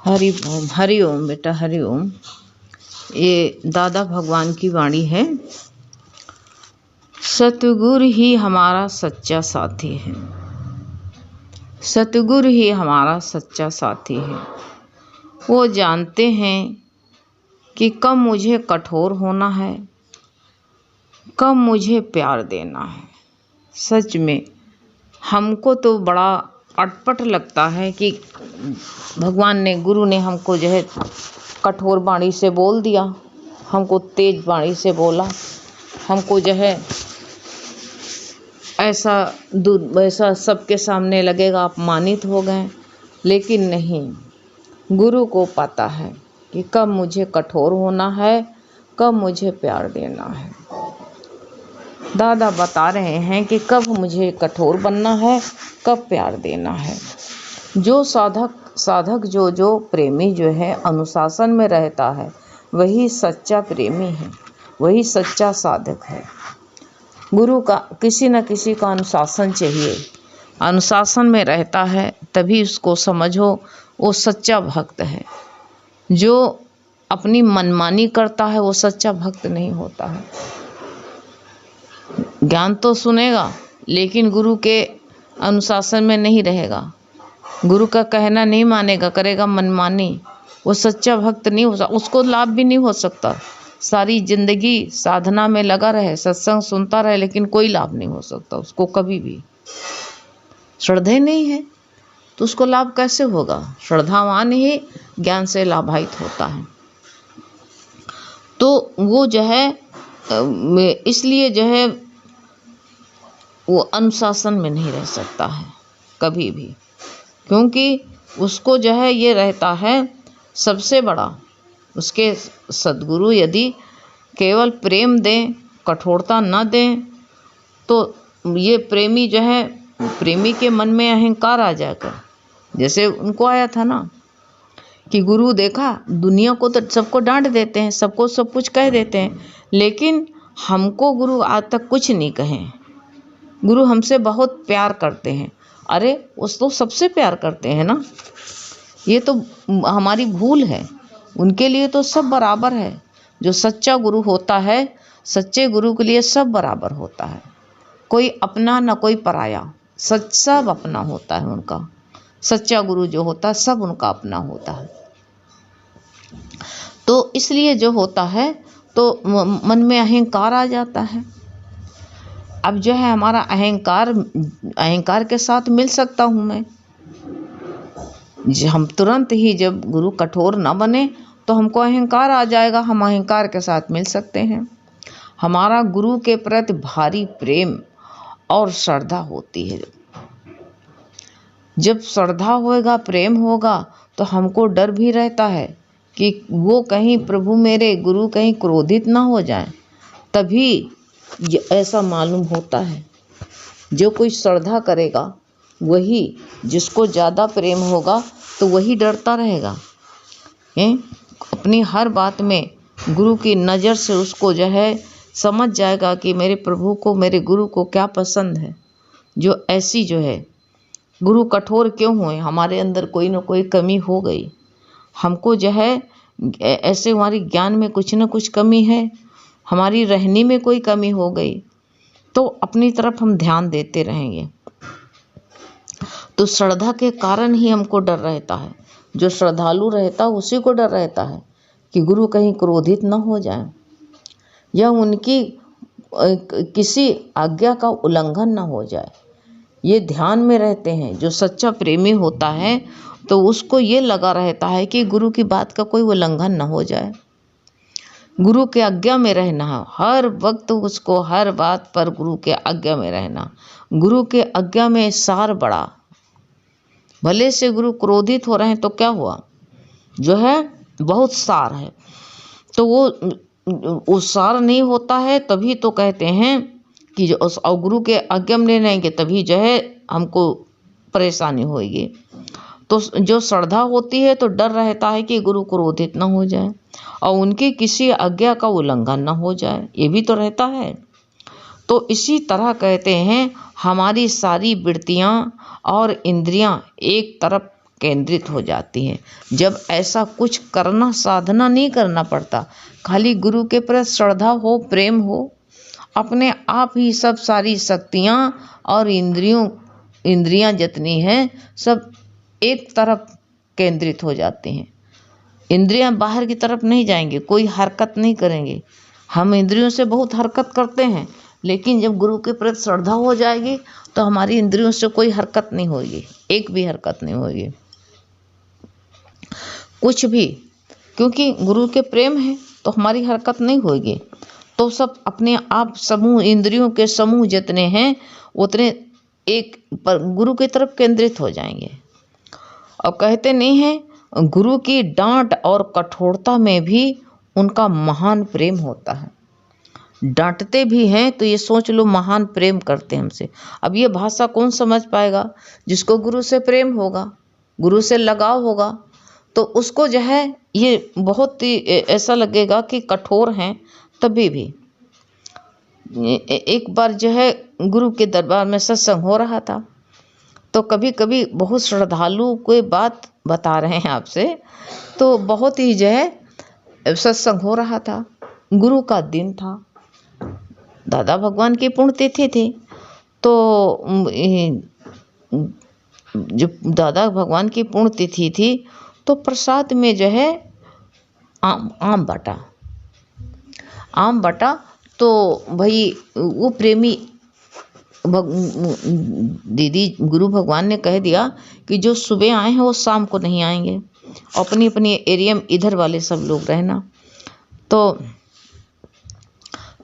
हरि ओम बेटा, हरि ओम। ये दादा भगवान की वाणी है। सतगुरु ही हमारा सच्चा साथी है, सतगुरु ही हमारा सच्चा साथी है। वो जानते हैं कि कब मुझे कठोर होना है, कब मुझे प्यार देना है। सच में हमको तो बड़ा अटपट लगता है कि भगवान ने, गुरु ने हमको जो है कठोर वाणी से बोल दिया, हमको तेज वाणी से बोला, हमको जो है ऐसा सबके सामने लगेगा अपमानित हो गए। लेकिन नहीं, गुरु को पता है कि कब मुझे कठोर होना है, कब मुझे प्यार देना है। दादा बता रहे हैं कि कब मुझे कठोर बनना है, कब प्यार देना है। जो साधक जो प्रेमी जो है अनुशासन में रहता है, वही सच्चा प्रेमी है, वही सच्चा साधक है। गुरु का किसी न किसी का अनुशासन चाहिए, अनुशासन में रहता है तभी उसको समझो वो सच्चा भक्त है। जो अपनी मनमानी करता है वो सच्चा भक्त नहीं होता है। ज्ञान तो सुनेगा लेकिन गुरु के अनुशासन में नहीं रहेगा, गुरु का कहना नहीं मानेगा, करेगा मनमानी, वो सच्चा भक्त नहीं हो सकता। उसको लाभ भी नहीं हो सकता। सारी जिंदगी साधना में लगा रहे, सत्संग सुनता रहे, लेकिन कोई लाभ नहीं हो सकता उसको कभी भी। श्रद्धे नहीं है तो उसको लाभ कैसे होगा? श्रद्धावान ही ज्ञान से लाभान्वित होता है। तो वो जो है इसलिए जो है वो अनुशासन में नहीं रह सकता है कभी भी, क्योंकि उसको जो है ये रहता है सबसे बड़ा। उसके सद्गुरु यदि केवल प्रेम दें, कठोरता न दें, तो ये प्रेमी जो है, प्रेमी के मन में अहंकार आ जाएगा। जैसे उनको आया था ना कि गुरु देखा, दुनिया को तो सबको डांट देते हैं, सबको सब कुछ कह देते हैं, लेकिन हमको गुरु आज तक कुछ नहीं कहे। गुरु हमसे बहुत प्यार करते हैं। अरे उस तो सबसे प्यार करते हैं ना, ये तो हमारी भूल है। उनके लिए तो सब बराबर है। जो सच्चा गुरु होता है, सच्चे गुरु के लिए सब बराबर होता है, कोई अपना न कोई पराया, सब अपना होता है उनका। सच्चा गुरु जो होता है सब उनका अपना होता है। तो इसलिए जो होता है तो मन में अहंकार आ जाता है। अब जो है हमारा अहंकार के साथ मिल सकता हूँ मैं। हम तुरंत ही जब गुरु कठोर न बने तो हमको अहंकार आ जाएगा, हम अहंकार के साथ मिल सकते हैं। हमारा गुरु के प्रति भारी प्रेम और श्रद्धा होती है। जब श्रद्धा होएगा, प्रेम होगा, तो हमको डर भी रहता है कि वो कहीं प्रभु मेरे गुरु कहीं क्रोधित ना हो जाए। तभी ऐसा मालूम होता है जो कोई श्रद्धा करेगा, वही, जिसको ज़्यादा प्रेम होगा तो वही डरता रहेगा। अपनी हर बात में गुरु की नज़र से उसको जो है समझ जाएगा कि मेरे प्रभु को, मेरे गुरु को क्या पसंद है। जो ऐसी जो है गुरु कठोर क्यों हुए? हमारे अंदर कोई ना कोई कमी हो गई। हमको जो है ऐसे हमारी ज्ञान में कुछ ना कुछ कमी है, हमारी रहनी में कोई कमी हो गई, तो अपनी तरफ हम ध्यान देते रहेंगे। तो श्रद्धा के कारण ही हमको डर रहता है। जो श्रद्धालु रहता है उसी को डर रहता है कि गुरु कहीं क्रोधित न हो जाए या उनकी किसी आज्ञा का उल्लंघन न हो जाए। ये ध्यान में रहते हैं। जो सच्चा प्रेमी होता है तो उसको ये लगा रहता है कि गुरु की बात का कोई उल्लंघन न हो जाए। गुरु के आज्ञा में रहना है हर वक्त, उसको हर बात पर गुरु के आज्ञा में रहना। गुरु के आज्ञा में सार बड़ा। भले से गुरु क्रोधित हो रहे हैं तो क्या हुआ, जो है बहुत सार है, तो वो सार नहीं होता है, तभी तो कहते हैं कि जो गुरु के आज्ञा में रहेंगे तभी जो है हमको परेशानी होगी। तो जो श्रद्धा होती है तो डर रहता है कि गुरु क्रोधित न हो जाए और उनकी किसी आज्ञा का उल्लंघन न हो जाए, ये भी तो रहता है। तो इसी तरह कहते हैं हमारी सारी वृत्तियाँ और इंद्रियाँ एक तरफ केंद्रित हो जाती हैं। जब ऐसा कुछ करना, साधना नहीं करना पड़ता, खाली गुरु के प्रति श्रद्धा हो, प्रेम हो, अपने आप ही सब सारी शक्तियाँ और इंद्रियां जितनी हैं सब एक तरफ केंद्रित हो जाती हैं। इंद्रियां बाहर की तरफ नहीं जाएंगे, कोई हरकत नहीं करेंगे। हम इंद्रियों से बहुत हरकत करते हैं, लेकिन जब गुरु के प्रति श्रद्धा हो जाएगी तो हमारी इंद्रियों से कोई हरकत नहीं होगी, एक भी हरकत नहीं होगी कुछ भी, क्योंकि गुरु के प्रेम है तो हमारी हरकत नहीं होगी। तो सब अपने आप समूह, इंद्रियों के समूह जितने हैं उतने एक पर गुरु की तरफ केंद्रित हो जाएंगे। और कहते नहीं हैं, गुरु की डांट और कठोरता में भी उनका महान प्रेम होता है। डांटते भी हैं तो ये सोच लो महान प्रेम करते हैं हमसे। अब ये भाषा कौन समझ पाएगा? जिसको गुरु से प्रेम होगा, गुरु से लगाव होगा, तो उसको जो है ये बहुत ही ऐसा लगेगा कि कठोर हैं। तभी भी एक बार जो है गुरु के दरबार में सत्संग हो रहा था, तो कभी कभी बहुत श्रद्धालु कोई बात बता रहे हैं आपसे, तो बहुत ही जो है सत्संग हो रहा था, गुरु का दिन था, दादा भगवान की पुण्यतिथि थी। तो जब दादा भगवान की पुण्यतिथि थी तो प्रसाद में जो है आम बटा। तो भाई वो प्रेमी दीदी गुरु भगवान ने कह दिया कि जो सुबह आए हैं वो शाम को नहीं आएंगे, अपनी अपनी एरिया में इधर वाले सब लोग रहना। तो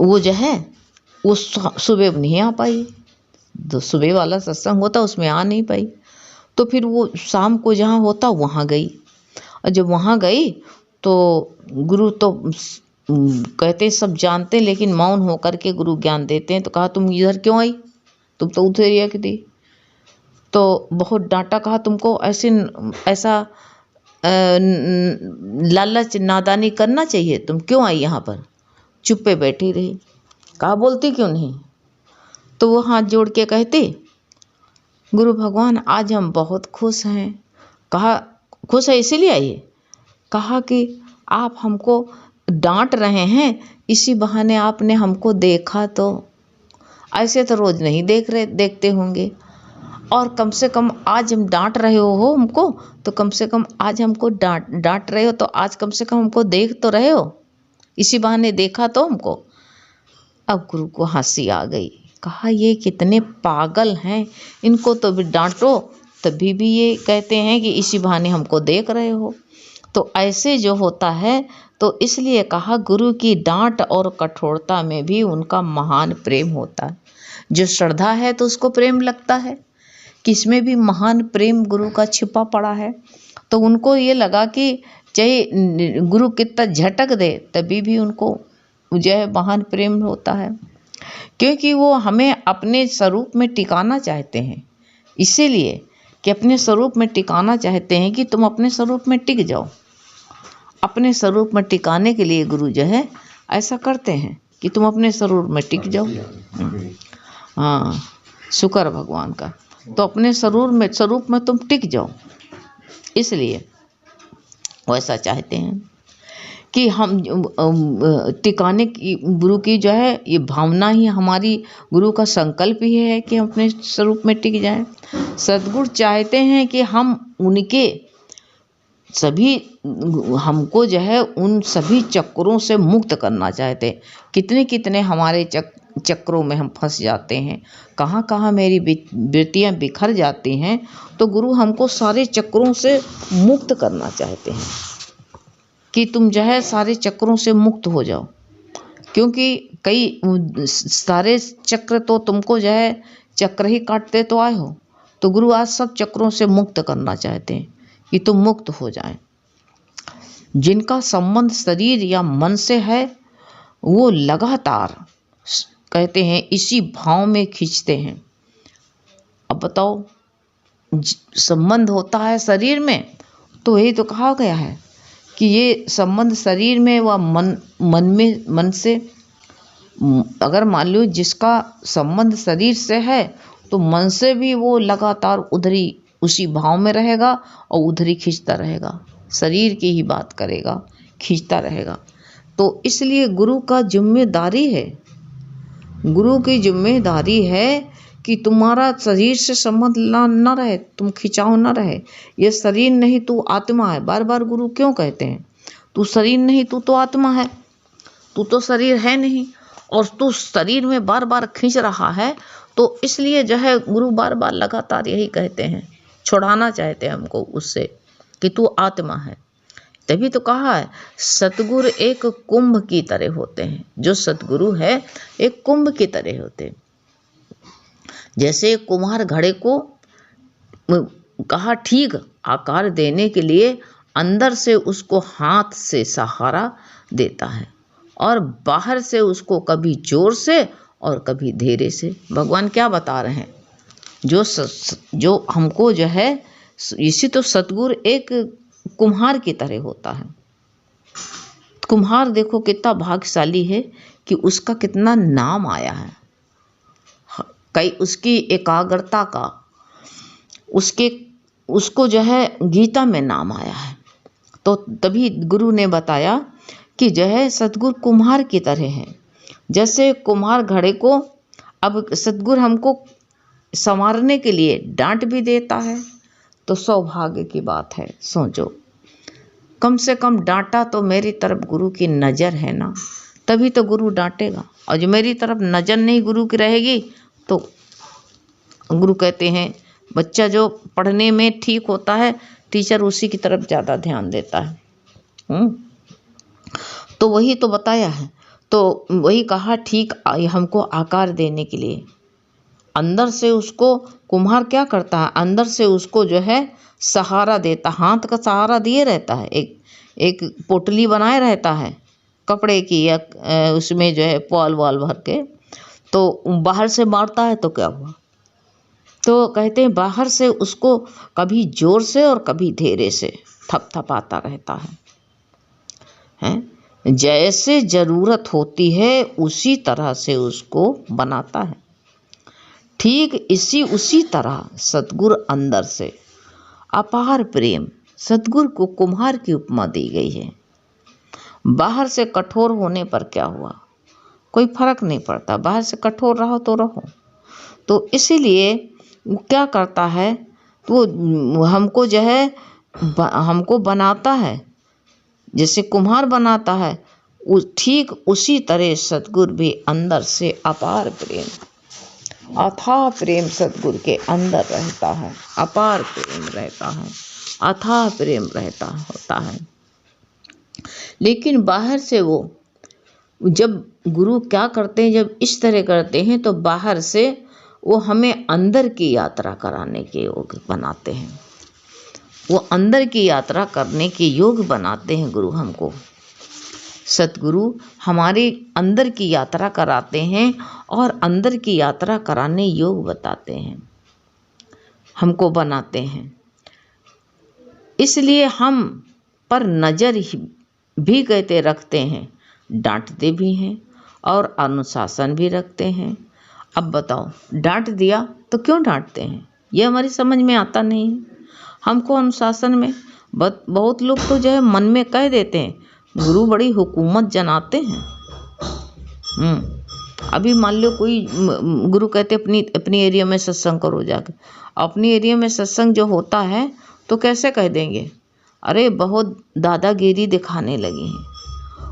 वो जो है वो सुबह नहीं आ पाई, तो सुबह वाला सत्संग होता उसमें आ नहीं पाई। तो फिर वो शाम को जहाँ होता वहाँ गई, और जब वहाँ गई तो गुरु तो कहते सब जानते, लेकिन मौन होकर के गुरु ज्ञान देते हैं। तो कहा तुम इधर क्यों आई, तुम तो उधर एरिया की थी। तो बहुत डांटा, कहा तुमको ऐसा लालच नादानी करना चाहिए, तुम क्यों आई यहाँ पर? चुप पे बैठी रही। कहा बोलती क्यों नहीं? तो वो हाथ जोड़ के कहती, गुरु भगवान आज हम बहुत खुश हैं। कहा खुश है इसीलिए आइए? कहा कि आप हमको डांट रहे हैं, इसी बहाने आपने हमको देखा, तो ऐसे तो रोज नहीं देखते होंगे, और कम से कम आज हम डांट रहे हो हमको, तो कम से कम आज हमको डांट रहे हो तो आज कम से कम हमको देख तो रहे हो, इसी बहाने देखा तो हमको। अब गुरु को हंसी आ गई। कहा ये कितने पागल हैं, इनको तो भी डांटो तभी भी ये कहते हैं कि इसी बहाने हमको देख रहे हो। तो ऐसे जो होता है, तो इसलिए कहा गुरु की डांट और कठोरता में भी उनका महान प्रेम होता है। जो श्रद्धा है तो उसको प्रेम लगता है, किसमें भी महान प्रेम गुरु का छिपा पड़ा है। तो उनको ये लगा कि चाहे गुरु कितना झटक दे तभी भी उनको जो है महान प्रेम होता है, क्योंकि वो हमें अपने स्वरूप में टिकाना चाहते हैं। इसीलिए कि अपने स्वरूप में टिकाना चाहते हैं कि तुम अपने स्वरूप में टिक जाओ। अपने स्वरूप में टिकाने के लिए गुरु जो है ऐसा करते हैं कि तुम अपने स्वरूप में टिक जाओ। हाँ, शुक्र भगवान का। तो अपने स्वरूप में तुम टिक जाओ, इसलिए वैसा चाहते हैं कि हम टिकाने की गुरु की जो है ये भावना ही हमारी, गुरु का संकल्प ही है कि हम अपने स्वरूप में टिक जाएं। सद्गुरु चाहते हैं कि हम उनके सभी, हमको जो है उन सभी चक्रों से मुक्त करना चाहते हैं। कितने कितने हमारे चक्रों में हम फंस जाते हैं, कहाँ कहाँ मेरी वृत्तियाँ बिखर जाती हैं। तो गुरु हमको सारे चक्रों से मुक्त करना चाहते हैं कि तुम जो है सारे चक्रों से मुक्त हो जाओ, क्योंकि कई सारे चक्र तो तुमको जो है चक्र ही काटते तो आए हो। तो गुरु आज सब चक्रों से मुक्त करना चाहते हैं कि तुम मुक्त हो जाएं। जिनका संबंध शरीर या मन से है वो लगातार कहते हैं इसी भाव में खींचते हैं। अब बताओ, संबंध होता है शरीर में, तो यही तो कहा गया है कि ये संबंध शरीर में व मन से, अगर मान लो जिसका संबंध शरीर से है तो मन से भी वो लगातार उधर ही उसी भाव में रहेगा और उधर ही खींचता रहेगा, शरीर की ही बात करेगा, खींचता रहेगा। तो इसलिए गुरु का जिम्मेदारी है, गुरु की जिम्मेदारी है कि तुम्हारा शरीर से संबंध न रहे, तुम खिंचाव न रहे। ये शरीर नहीं तू आत्मा है। बार बार गुरु क्यों कहते हैं तू शरीर नहीं, तू तो आत्मा है, तू तो शरीर है नहीं, और तू शरीर में बार बार खींच रहा है। तो इसलिए जो है गुरु बार बार लगातार यही कहते हैं, छुड़ाना चाहते हैं हमको उससे कि तू आत्मा है। तभी तो कहा है सतगुरु एक कुंभ की तरह होते हैं। जो सतगुरु है एक कुंभ की तरह होते हैं। जैसे कुम्हार घड़े को कहा ठीक आकार देने के लिए अंदर से उसको हाथ से सहारा देता है और बाहर से उसको कभी जोर से और कभी धीरे से। भगवान क्या बता रहे हैं, जो हमको जो है इसी तो सतगुरु एक कुम्हार की तरह होता है। कुम्हार देखो कितना भाग्यशाली है कि उसका कितना नाम आया है, कई उसकी एकाग्रता का, उसको जो है गीता में नाम आया है। तो तभी गुरु ने बताया कि जो है सतगुरु कुम्हार की तरह है। जैसे कुम्हार घड़े को, अब सतगुरु हमको संवारने के लिए डांट भी देता है, तो सौभाग्य की बात है। सोचो कम से कम डांटा तो मेरी तरफ गुरु की नज़र है ना, तभी तो गुरु डांटेगा। और जो मेरी तरफ नज़र नहीं गुरु की रहेगी तो गुरु कहते हैं बच्चा जो पढ़ने में ठीक होता है टीचर उसी की तरफ ज़्यादा ध्यान देता है। तो वही तो बताया है। तो वही कहा ठीक हमको आकार देने के लिए अंदर से उसको कुम्हार क्या करता है, अंदर से उसको जो है सहारा देता, हाथ का सहारा दिए रहता है, एक पोटली बनाए रहता है कपड़े की या उसमें जो है पॉल वाल भर के। तो बाहर से मारता है तो क्या हुआ, तो कहते हैं बाहर से उसको कभी जोर से और कभी धीरे से थपथपाता रहता है। जैसे ज़रूरत होती है उसी तरह से उसको बनाता है। ठीक उसी तरह सतगुरु अंदर से अपार प्रेम, सतगुरु को कुम्हार की उपमा दी गई है। बाहर से कठोर होने पर क्या हुआ, कोई फर्क नहीं पड़ता, बाहर से कठोर रहो तो रहो। तो इसीलिए वो क्या करता है, तो हमको जो है हमको बनाता है, जैसे कुम्हार बनाता है ठीक उसी तरह सतगुरु भी अंदर से अपार प्रेम, अथाह प्रेम सतगुरु के अंदर रहता है, अपार प्रेम रहता है, अथाह प्रेम रहता होता है। लेकिन बाहर से वो जब गुरु क्या करते हैं, जब इस तरह करते हैं तो बाहर से वो हमें अंदर की यात्रा कराने के योग बनाते हैं। वो अंदर की यात्रा करने के योग बनाते हैं गुरु हमको। सतगुरु हमारे अंदर की यात्रा कराते हैं और अंदर की यात्रा कराने योग बताते हैं, हमको बनाते हैं। इसलिए हम पर नज़र भी कहते रखते हैं, डांटते भी हैं और अनुशासन भी रखते हैं। अब बताओ डांट दिया तो क्यों डांटते हैं, ये हमारी समझ में आता नहीं है। हमको अनुशासन में बहुत लोग तो जो है मन में कह देते हैं गुरु बड़ी हुकूमत जनाते हैं। अभी मान लो कोई गुरु कहते अपनी एरिया में सत्संग करो जाकर, अपनी एरिया में सत्संग जो होता है तो कैसे कह देंगे, अरे बहुत दादागिरी दिखाने लगे हैं।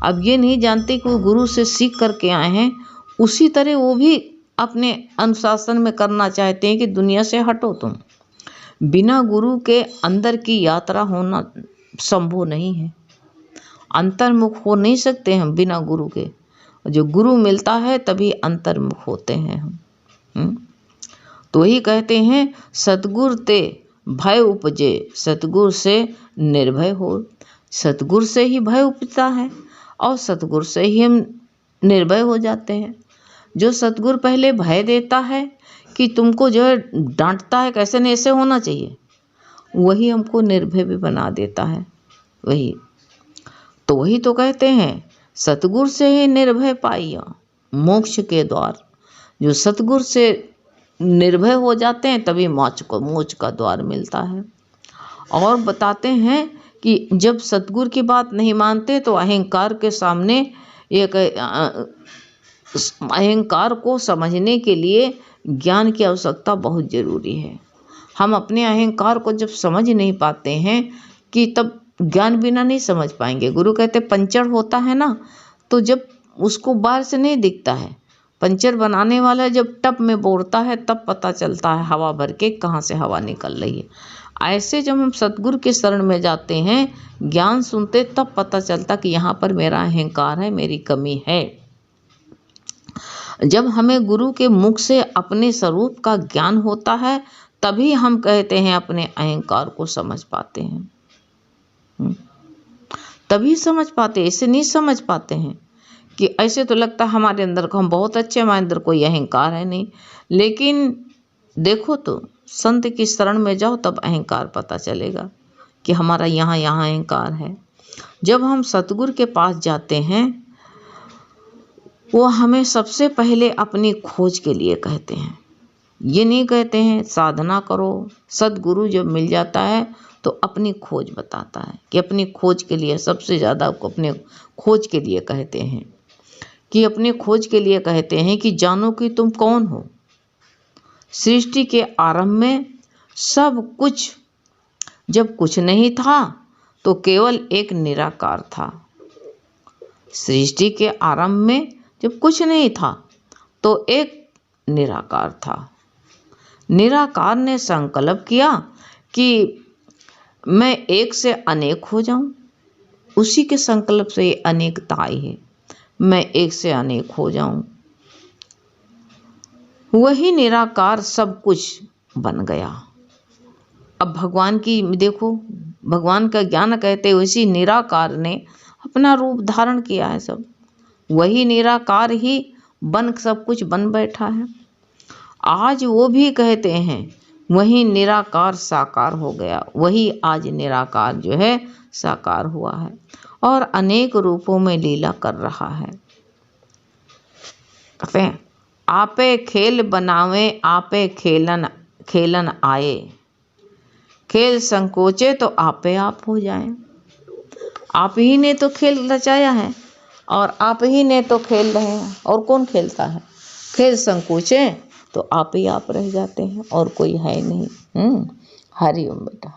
अब ये नहीं जानते कि वो गुरु से सीख करके आए हैं, उसी तरह वो भी अपने अनुशासन में करना चाहते हैं कि दुनिया से हटो तुम। बिना गुरु के अंदर की यात्रा होना संभव नहीं है, अंतर्मुख हो नहीं सकते हम बिना गुरु के। जो गुरु मिलता है तभी अंतर्मुख होते हैं हम। तो ही कहते हैं सतगुरु ते भय उपजे, सतगुरु से निर्भय हो। सतगुरु से ही भय उपजता है और सतगुरु से ही हम निर्भय हो जाते हैं। जो सतगुरु पहले भय देता है कि तुमको जो है डांटता है कैसे नहीं ऐसे होना चाहिए, वही हमको निर्भय भी बना देता है। वही तो कहते हैं सतगुरु से ही निर्भय पाइया मोक्ष के द्वार। जो सतगुरु से निर्भय हो जाते हैं तभी मोक्ष का द्वार मिलता है। और बताते हैं कि जब सतगुरु की बात नहीं मानते तो अहंकार के सामने एक अहंकार को समझने के लिए ज्ञान की आवश्यकता बहुत ज़रूरी है। हम अपने अहंकार को जब समझ नहीं पाते हैं कि तब ज्ञान बिना नहीं समझ पाएंगे। गुरु कहते पंचर होता है ना, तो जब उसको बाहर से नहीं दिखता है, पंचर बनाने वाला जब टब में बोरता है तब पता चलता है हवा भर के कहाँ से हवा निकल रही है। ऐसे जब हम सतगुरु के शरण में जाते हैं, ज्ञान सुनते, तब पता चलता कि यहाँ पर मेरा अहंकार है, मेरी कमी है। जब हमें गुरु के मुख से अपने स्वरूप का ज्ञान होता है तभी हम कहते हैं अपने अहंकार को समझ पाते हैं। तभी समझ पाते, ऐसे नहीं समझ पाते हैं कि ऐसे तो लगता है हमारे अंदर को हम बहुत अच्छे, हमारे अंदर कोई अहंकार है नहीं। लेकिन देखो तो संत की शरण में जाओ तब अहंकार पता चलेगा कि हमारा यहाँ अहंकार है। जब हम सतगुरु के पास जाते हैं वो हमें सबसे पहले अपनी खोज के लिए कहते हैं। ये नहीं कहते हैं साधना करो। सतगुरु जब मिल जाता है तो अपनी खोज बताता है कि अपनी खोज के लिए सबसे ज़्यादा आपको अपने खोज के लिए कहते हैं कि अपने खोज के लिए कहते हैं कि जानो कि तुम कौन हो। सृष्टि के आरंभ में सब कुछ, जब कुछ नहीं था तो केवल एक निराकार था। सृष्टि के आरंभ में जब कुछ नहीं था तो एक निराकार था। निराकार ने संकल्प किया कि मैं एक से अनेक हो जाऊं। उसी के संकल्प से अनेकता आई है, मैं एक से अनेक हो जाऊं। वही निराकार सब कुछ बन गया। अब भगवान की देखो, भगवान का ज्ञान कहते उसी निराकार ने अपना रूप धारण किया है। सब वही निराकार ही बन सब कुछ बन बैठा है। आज वो भी कहते हैं वही निराकार साकार हो गया। वही आज निराकार जो है साकार हुआ है और अनेक रूपों में लीला कर रहा है। कहते हैं आपे खेल बनावे आपे खेलन आए, खेल संकोचे तो आपे आप हो जाए। आप ही ने तो खेल रचाया है और आप ही ने तो खेल रहे हैं। और कौन खेलता है? खेल संकोचे तो आप ही आप रह जाते हैं और कोई है नहीं। हरिओम बेटा।